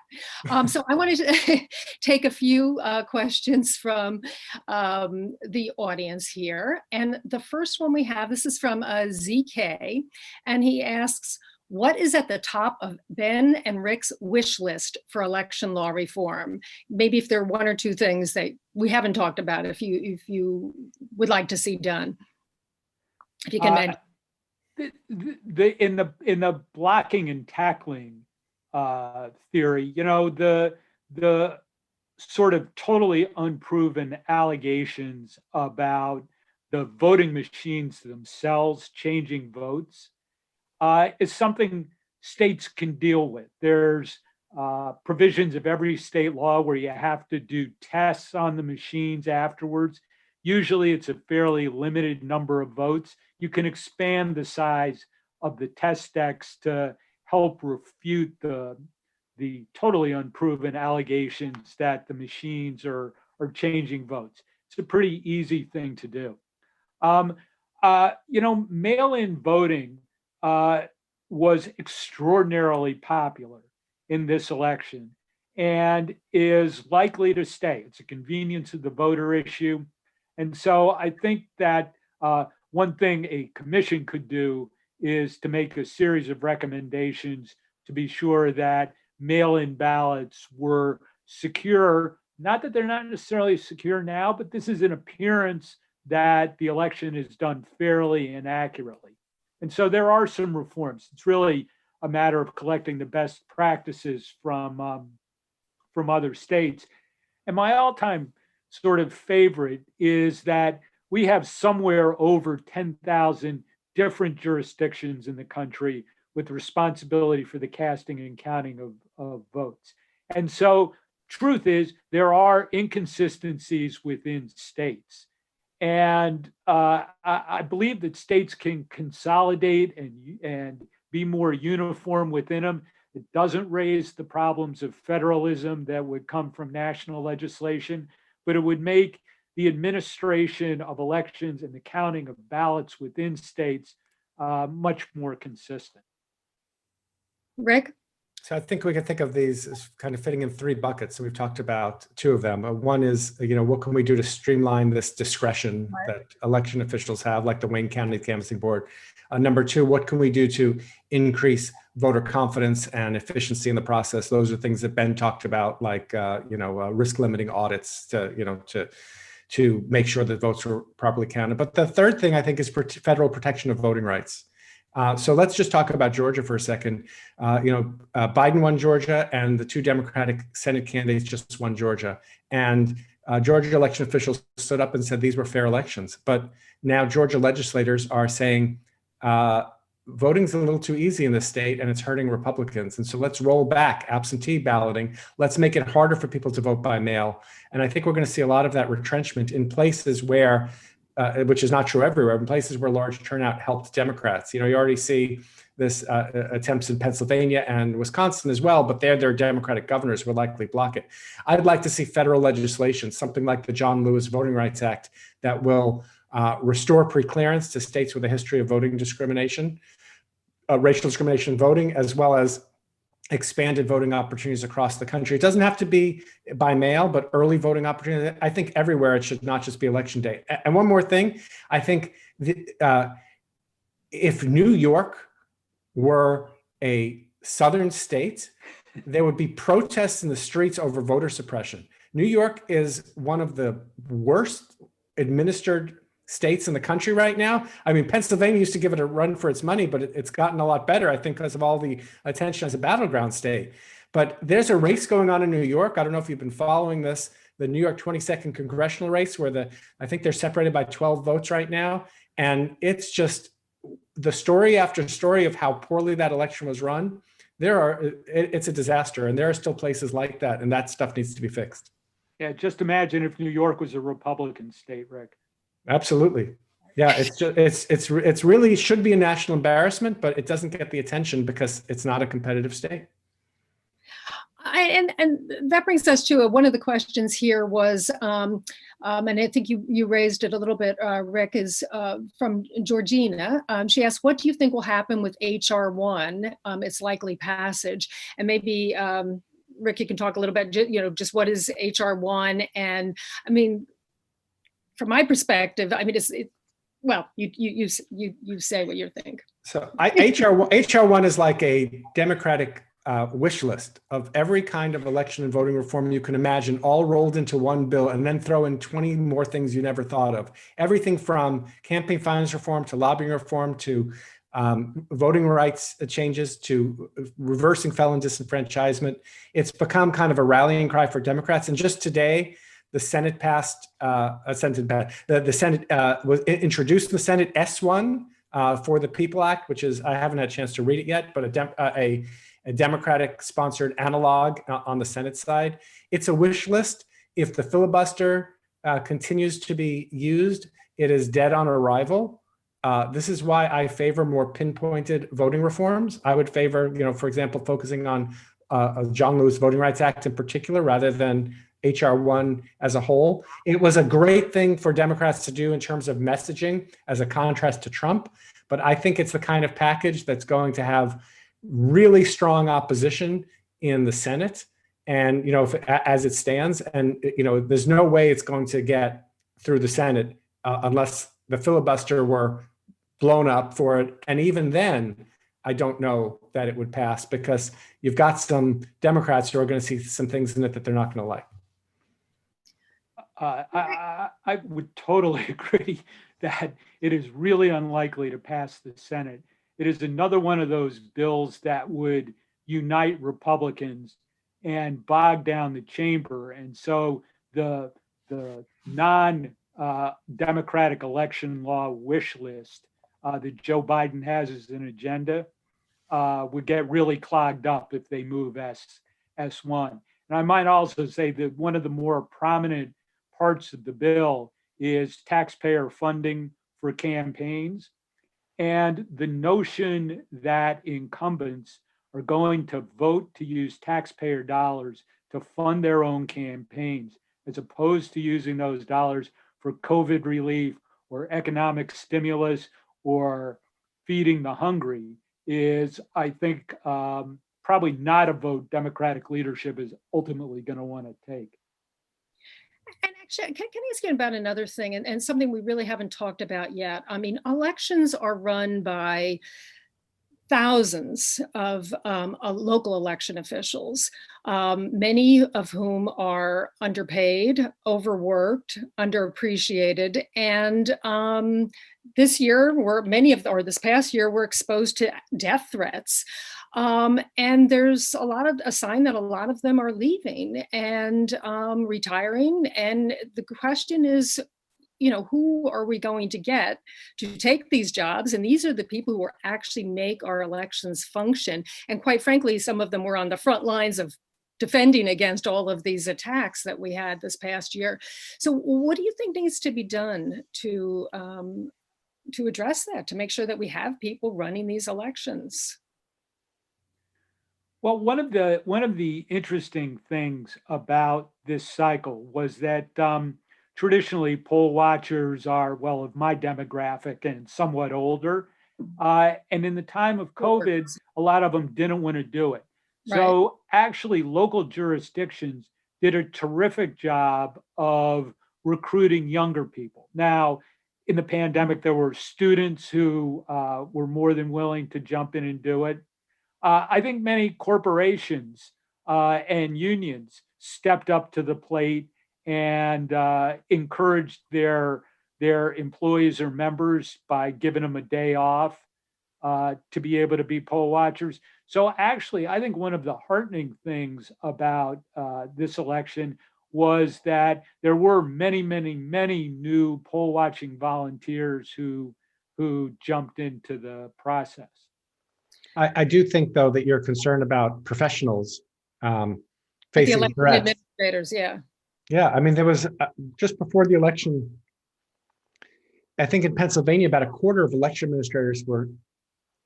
So I wanted to take a few questions from the audience here. And the first one we have, this is from ZK, and he asks, what is at the top of Ben and Rick's wish list for election law reform? Maybe if there are 1 or 2 things that we haven't talked about, if you would like to see done, if you can mention. In the blocking and tackling theory, the sort of totally unproven allegations about the voting machines themselves changing votes is something states can deal with. There's provisions of every state law where you have to do tests on the machines afterwards. Usually it's a fairly limited number of votes. You can expand the size of the test decks to help refute the totally unproven allegations that the machines are changing votes. It's a pretty easy thing to do. Mail-in voting was extraordinarily popular in this election and is likely to stay. It's a convenience of the voter issue. And so I think that one thing a commission could do is to make a series of recommendations to be sure that mail-in ballots were secure. Not that they're not necessarily secure now, but this is an appearance that the election is done fairly and accurately. And so there are some reforms. It's really a matter of collecting the best practices from other states. And my all-time sort of favorite is that we have somewhere over 10,000 different jurisdictions in the country with responsibility for the casting and counting of votes. And so truth is, there are inconsistencies within states. And I believe that states can consolidate and be more uniform within them. It doesn't raise the problems of federalism that would come from national legislation, but it would make the administration of elections and the counting of ballots within states much more consistent. Rick? So I think we can think of these as kind of fitting in 3 buckets. So we've talked about 2 of them. One is, what can we do to streamline this discretion that election officials have, like the Wayne County Canvassing Board? Number 2, what can we do to increase voter confidence and efficiency in the process? Those are things that Ben talked about, like risk limiting audits to make sure that votes are properly counted. But the third thing I think is federal protection of voting rights. So let's just talk about Georgia for a second. Biden won Georgia, and the 2 Democratic Senate candidates just won Georgia. And Georgia election officials stood up and said these were fair elections. But now Georgia legislators are saying voting's a little too easy in this state and it's hurting Republicans. And so let's roll back absentee balloting. Let's make it harder for people to vote by mail. And I think we're going to see a lot of that retrenchment in places where, which is not true everywhere, in places where large turnout helped Democrats. You already see this attempts in Pennsylvania and Wisconsin as well, but their Democratic governors would likely block it. I'd like to see federal legislation, something like the John Lewis Voting Rights Act, that will restore preclearance to states with a history of voting discrimination, racial discrimination in voting, as well as expanded voting opportunities across the country. It doesn't have to be by mail, but early voting opportunities. I think everywhere it should not just be election day. And one more thing, I think if New York were a southern state, there would be protests in the streets over voter suppression. New York is one of the worst administered states in the country right now. I mean, Pennsylvania used to give it a run for its money, but it's gotten a lot better, I think, because of all the attention as a battleground state. But there's a race going on in New York. I don't know if you've been following this, the New York 22nd congressional race, where I think they're separated by 12 votes right now. And it's just the story after story of how poorly that election was run. It's a disaster. And there are still places like that. And that stuff needs to be fixed. Yeah, just imagine if New York was a Republican state, Rick. Absolutely. Yeah, it's really should be a national embarrassment, but it doesn't get the attention because it's not a competitive state. And that brings us to one of the questions here was, and I think you raised it a little bit, Rick, is from Georgina. She asked, what do you think will happen with HR 1, its likely passage? And maybe, Rick, you can talk a little bit, just what is HR 1? And I mean, from my perspective, I mean, well, you say what you think. So HR 1 is like a Democratic wish list of every kind of election and voting reform you can imagine, all rolled into one bill, and then throw in 20 more things you never thought of. Everything from campaign finance reform to lobbying reform to voting rights changes to reversing felon disenfranchisement. It's become kind of a rallying cry for Democrats. And just today, the Senate passed, the Senate was introduced in the Senate S1 for the People Act, which is, I haven't had a chance to read it yet, but a Democratic sponsored analog on the Senate side. It's a wish list. If the filibuster continues to be used, it is dead on arrival. This is why I favor more pinpointed voting reforms. I would favor, for example, focusing on John Lewis Voting Rights Act in particular, rather than HR 1 as a whole. It was a great thing for Democrats to do in terms of messaging as a contrast to Trump, but I think it's the kind of package that's going to have really strong opposition in the Senate. And, as it stands, and, there's no way it's going to get through the Senate unless the filibuster were blown up for it. And even then, I don't know that it would pass because you've got some Democrats who are going to see some things in it that they're not going to like. I would totally agree that it is really unlikely to pass the Senate. It is another one of those bills that would unite Republicans and bog down the chamber. And so the non-democratic election law wish list that Joe Biden has as an agenda would get really clogged up if they move S1. And I might also say that one of the more prominent parts of the bill is taxpayer funding for campaigns, and the notion that incumbents are going to vote to use taxpayer dollars to fund their own campaigns, as opposed to using those dollars for COVID relief or economic stimulus or feeding the hungry, is, I think, probably not a vote Democratic leadership is ultimately going to want to take. And actually, can I ask you about another thing and something we really haven't talked about yet? I mean, elections are run by thousands of local election officials, many of whom are underpaid, overworked, underappreciated, and this year, this past year, were exposed to death threats. And there's a sign that a lot of them are leaving and retiring. And the question is, who are we going to get to take these jobs? And these are the people who actually make our elections function. And quite frankly, some of them were on the front lines of defending against all of these attacks that we had this past year. So what do you think needs to be done to address that, to make sure that we have people running these elections? Well, one of the interesting things about this cycle was that traditionally poll watchers are, well, of my demographic and somewhat older. And in the time of COVID, a lot of them didn't want to do it. So actually local jurisdictions did a terrific job of recruiting younger people. Now, in the pandemic, there were students who were more than willing to jump in and do it. I think many corporations and unions stepped up to the plate and encouraged their employees or members by giving them a day off to be able to be poll watchers. So actually, I think one of the heartening things about this election was that there were many, many, many new poll watching volunteers who jumped into the process. I do think, though, that you're concerned about professionals facing the threats. Administrators, yeah. Yeah, I mean, there was just before the election, I think in Pennsylvania, about a quarter of election administrators were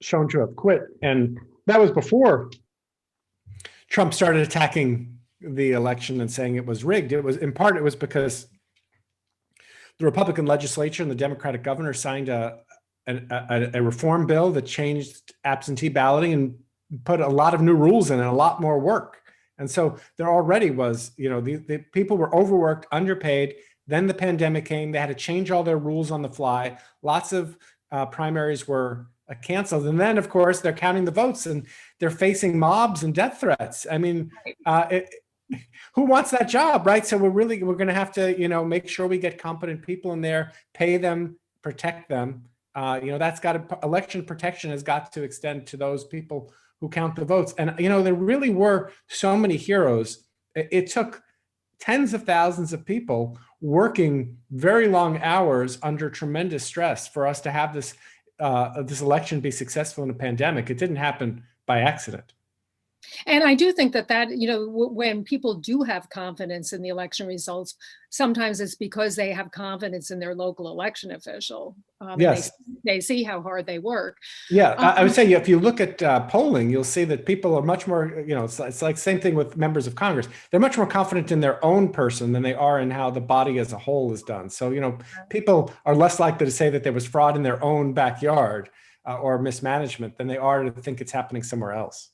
shown to have quit. And that was before Trump started attacking the election and saying it was rigged. It was, in part, it was because the Republican legislature and the Democratic governor signed a reform bill that changed absentee balloting and put a lot of new rules in and a lot more work. And so there already was, the people were overworked, underpaid. Then the pandemic came. They had to change all their rules on the fly. Lots of primaries were canceled. And then, of course, they're counting the votes and they're facing mobs and death threats. I mean, who wants that job, right? So we're going to have to, make sure we get competent people in there, pay them, protect them. Election protection has got to extend to those people who count the votes. And, there really were so many heroes. It took tens of thousands of people working very long hours under tremendous stress for us to have this election be successful in a pandemic. It didn't happen by accident. And I do think that, when people do have confidence in the election results, sometimes it's because they have confidence in their local election official. Yes. They see how hard they work. Yeah, I would say if you look at polling, you'll see that people are much more, it's like same thing with members of Congress. They're much more confident in their own person than they are in how the body as a whole is done. So, people are less likely to say that there was fraud in their own backyard or mismanagement than they are to think it's happening somewhere else.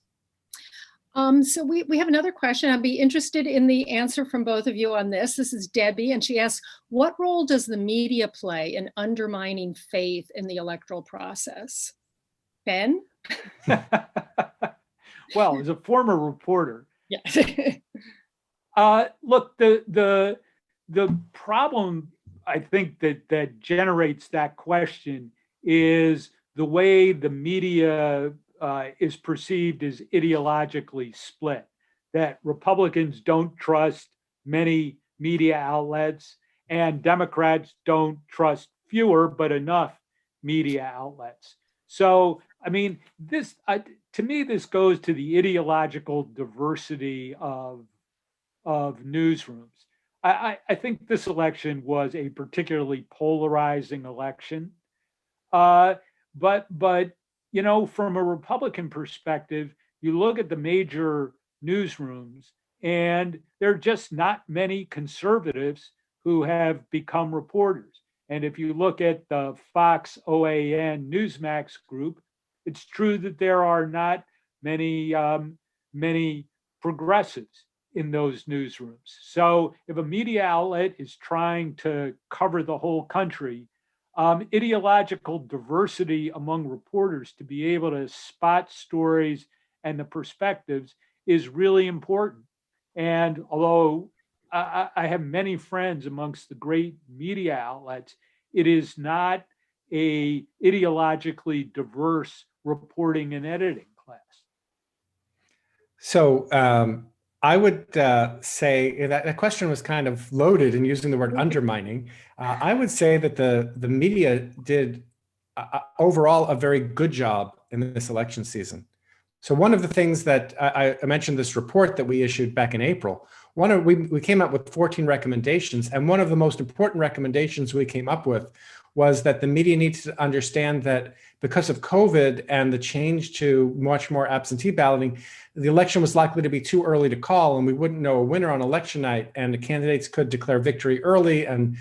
So we have another question. I'd be interested in the answer from both of you on this. This is Debbie, and she asks, what role does the media play in undermining faith in the electoral process? Ben? Well, as a former reporter, yeah. Look, the problem I think that generates that question is the way the media is perceived as ideologically split, that Republicans don't trust many media outlets and Democrats don't trust fewer but enough media outlets. So, I mean, to me, this goes to the ideological diversity of newsrooms. I think this election was a particularly polarizing election, but from a Republican perspective, you look at the major newsrooms and there are just not many conservatives who have become reporters. And if you look at the Fox OAN Newsmax group, it's true that there are not many progressives in those newsrooms. So if a media outlet is trying to cover the whole country, ideological diversity among reporters to be able to spot stories and the perspectives is really important. And although I have many friends amongst the great media outlets, it is not a ideologically diverse reporting and editing class. So I would say that question was kind of loaded in using the word undermining. I would say that the media did overall a very good job in this election season. So one of the things that I mentioned, this report that we issued back in April, we came up with 14 recommendations. And one of the most important recommendations we came up with was that the media needs to understand that because of COVID and the change to much more absentee balloting, the election was likely to be too early to call and we wouldn't know a winner on election night, and the candidates could declare victory early. And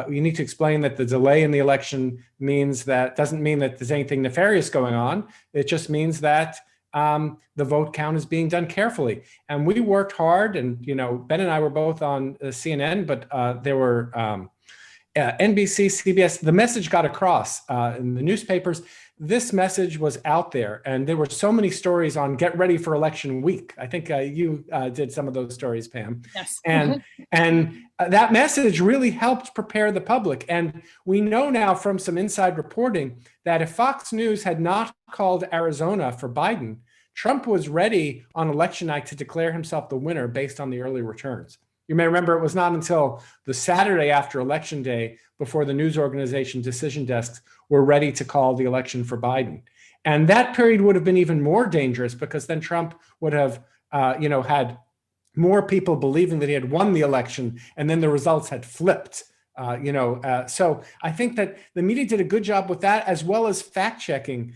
you need to explain that the delay in the election doesn't mean that there's anything nefarious going on. It just means that the vote count is being done carefully. And we worked hard, and Ben and I were both on CNN, but there were NBC, CBS. The message got across in the newspapers. This message was out there, and there were so many stories on get ready for election week. I think you did some of those stories, Pam. Yes. And that message really helped prepare the public. And we know now from some inside reporting that if Fox News had not called Arizona for Biden, Trump was ready on election night to declare himself the winner based on the early returns. You may remember it was not until the Saturday after Election Day before the news organization decision desks were ready to call the election for Biden. And that period would have been even more dangerous because then Trump would have, had more people believing that he had won the election, and then the results had flipped. So I think that the media did a good job with that, as well as fact checking.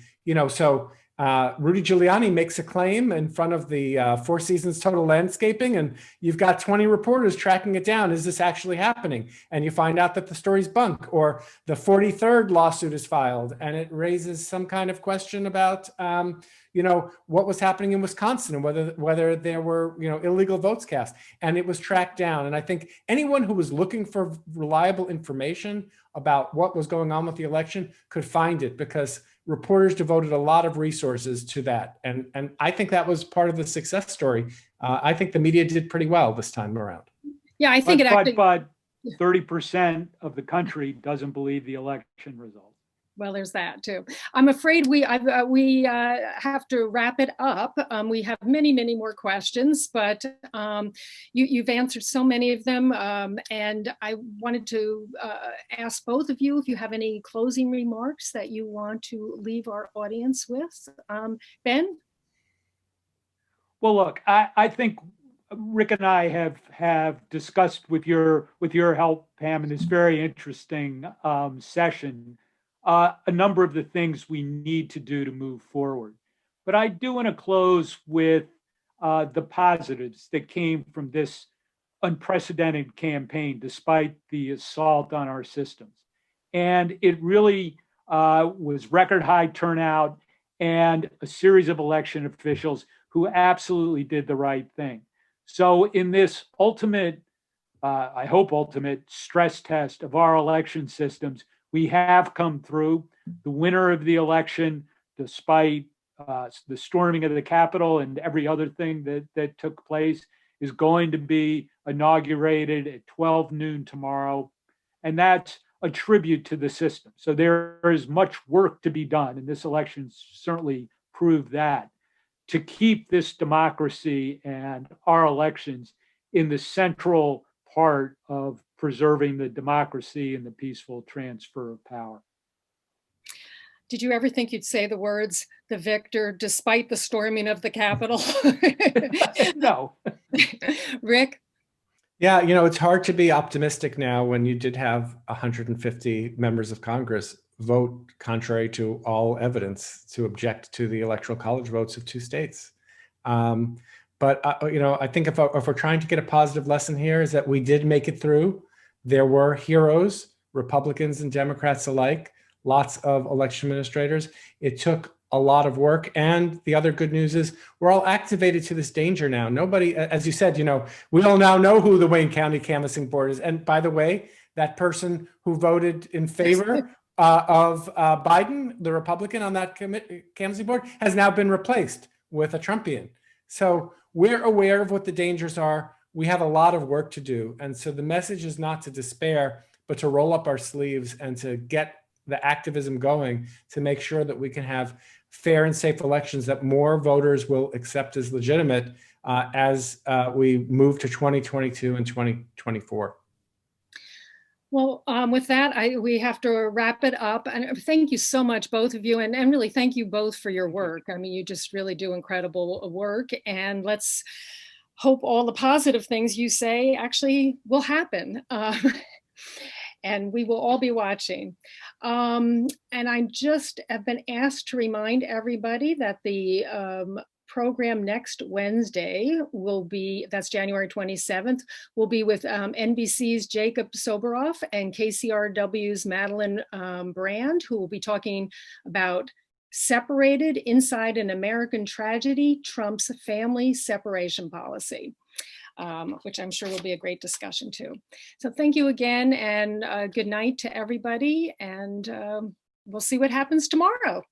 Rudy Giuliani makes a claim in front of the Four Seasons Total Landscaping, and you've got 20 reporters tracking it down. Is this actually happening? And you find out that the story's bunk, or the 43rd lawsuit is filed, and it raises some kind of question about, what was happening in Wisconsin and whether there were, illegal votes cast, and it was tracked down. And I think anyone who was looking for reliable information about what was going on with the election could find it, because reporters devoted a lot of resources to that. And I think that was part of the success story. I think the media did pretty well this time around. Yeah, I think but 30% of the country doesn't believe the election results. Well, there's that too. I'm afraid we have to wrap it up. We have many, many more questions, but you've answered so many of them. And I wanted to ask both of you if you have any closing remarks that you want to leave our audience with. Ben? Well, look, I think Rick and I have discussed with your help, Pam, in this very interesting session, a number of the things we need to do to move forward. But I do want to close with the positives that came from this unprecedented campaign, despite the assault on our systems. And it really was record high turnout and a series of election officials who absolutely did the right thing. So in this ultimate, I hope ultimate stress test of our election systems, we have come through. The winner of the election, despite the storming of the Capitol and every other thing that took place, is going to be inaugurated at 12 noon tomorrow. And that's a tribute to the system. So there is much work to be done, and this election certainly proved that, to keep this democracy and our elections in the central part of preserving the democracy and the peaceful transfer of power. Did you ever think you'd say the words, the victor, despite the storming of the Capitol? No. Rick? Yeah, it's hard to be optimistic now when you did have 150 members of Congress vote contrary to all evidence to object to the Electoral College votes of 2 states. But I think if we're trying to get a positive lesson here, is that we did make it through. There were heroes, Republicans and Democrats alike, lots of election administrators. It took a lot of work. And the other good news is we're all activated to this danger now. Nobody, as you said, we all now know who the Wayne County Canvassing Board is. And by the way, that person who voted in favor of Biden, the Republican on that canvassing board, has now been replaced with a Trumpian. So we're aware of what the dangers are. We have a lot of work to do. And so the message is not to despair, but to roll up our sleeves and to get the activism going to make sure that we can have fair and safe elections that more voters will accept as legitimate as we move to 2022 and 2024. Well, with that, we have to wrap it up. And thank you so much, both of you. And really, thank you both for your work. I mean, you just really do incredible work. And let's hope all the positive things you say actually will happen. And we will all be watching. And I just have been asked to remind everybody that the program next Wednesday will be, that's January 27th, will be with NBC's Jacob Soboroff and KCRW's Madeline Brand, who will be talking about Separated Inside an American Tragedy, Trump's Family Separation Policy. Which I'm sure will be a great discussion too. So thank you again, and good night to everybody, and we'll see what happens tomorrow.